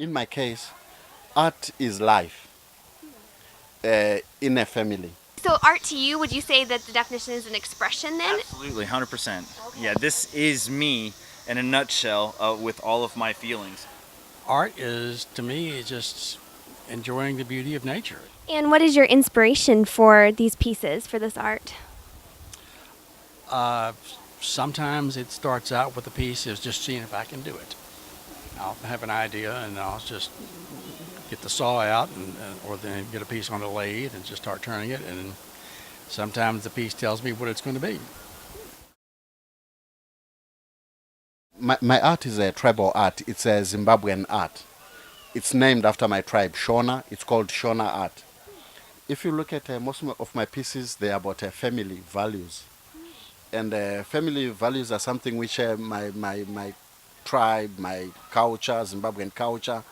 In my case, art is life in a family. So art to you, would you say that the definition is an expression then? Absolutely, 100%. Okay. Yeah, this is me in a nutshell with all of my feelings. Art is, to me, just enjoying the beauty of nature. And what is your inspiration for these pieces, for this art? Uh, Sometimes it starts out with a piece is just seeing if I can do it. I'll have an idea and I'll just get the saw out or then get a piece on a lathe and just start turning it. And sometimes the piece tells me what it's going to be. My art is a tribal art. It's a Zimbabwean art. It's named after my tribe, Shona. It's called Shona art. If you look at most of my pieces, they are about family values. And family values are something which my tribe, my culture, Zimbabwean culture,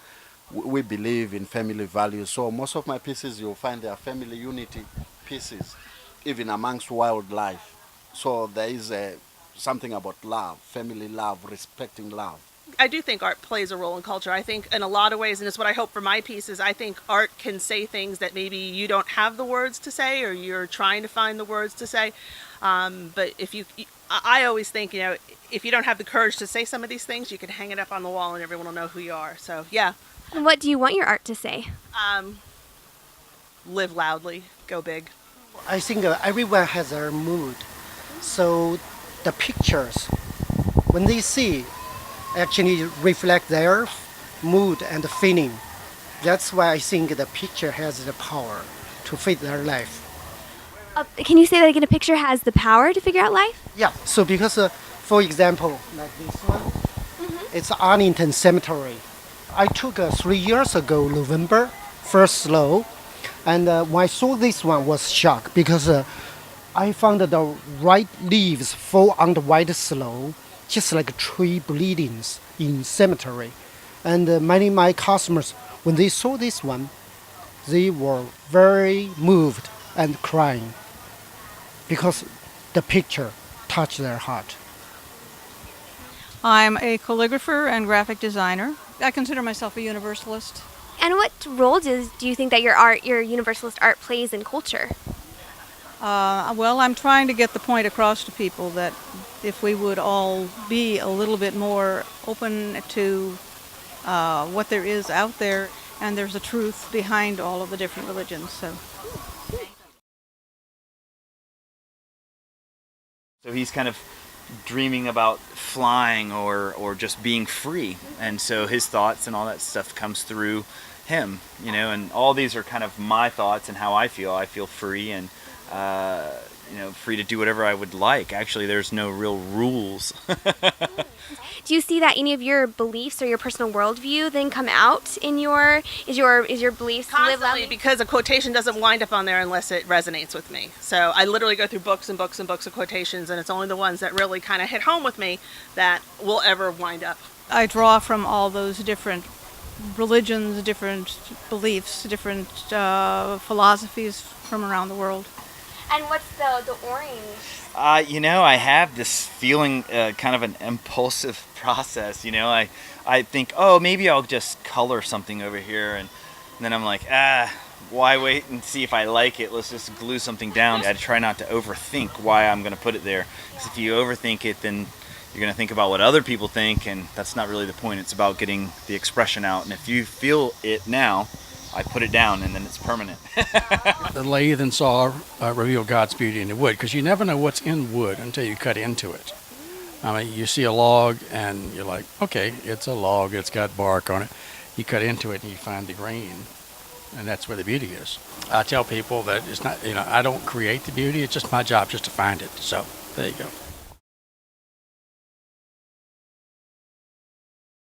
we believe in family values. So most of my pieces you'll find they are family unity pieces, even amongst wildlife. So there is something about love, family love, respecting love. I do think art plays a role in culture. I think in a lot of ways, and it's what I hope for my pieces, I think art can say things that maybe you don't have the words to say or you're trying to find the words to say. But I always think, if you don't have the courage to say some of these things, you can hang it up on the wall and everyone will know who you are. So, yeah. And what do you want your art to say? Live loudly, go big. I think everyone has their mood. So the pictures, when they see, actually reflect their mood and feeling. That's why I think the picture has the power to fit their life. Can you say that again? A picture has the power to figure out life? Yeah, so because, for example, like this one, it's Arlington Cemetery. I took 3 years ago, November, first slow, and when I saw this one was shocked because I found that the white leaves fall on the white slow, just like tree bleedings in cemetery. And many of my customers, when they saw this one, they were very moved and crying because the picture touched their heart. I'm a calligrapher and graphic designer. I consider myself a universalist. And what role do you think that your universalist art plays in culture? Well, I'm trying to get the point across to people that if we would all be a little bit more open to what there is out there, and there's a truth behind all of the different religions. So he's kind of dreaming about flying or just being free, and so his thoughts and all that stuff comes through him, and all these are kind of my thoughts and how I feel free and free to do whatever I would like. Actually, there's no real rules. Do you see that any of your beliefs or your personal worldview then come out in your beliefs to live Constantly, loudly? because a quotation doesn't wind up on there unless it resonates with me. So I literally go through books and books and books of quotations, and it's only the ones that really kind of hit home with me that will ever wind up. I draw from all those different religions, different beliefs, different philosophies from around the world. And what's the orange? I have this feeling, kind of an impulsive process. I think, oh, maybe I'll just color something over here, and then I'm like, why wait and see if I like it? Let's just glue something down. I try not to overthink why I'm going to put it there, because if you overthink it, then you're going to think about what other people think, and that's not really the point. It's about getting the expression out, and if you feel it now, I put it down, and then it's permanent. The lathe and saw reveal God's beauty in the wood, because you never know what's in wood until you cut into it. I mean, you see a log, and you're like, okay, it's a log, it's got bark on it. You cut into it, and you find the grain, and that's where the beauty is. I tell people that it's not, I don't create the beauty, it's just my job just to find it. So, there you go.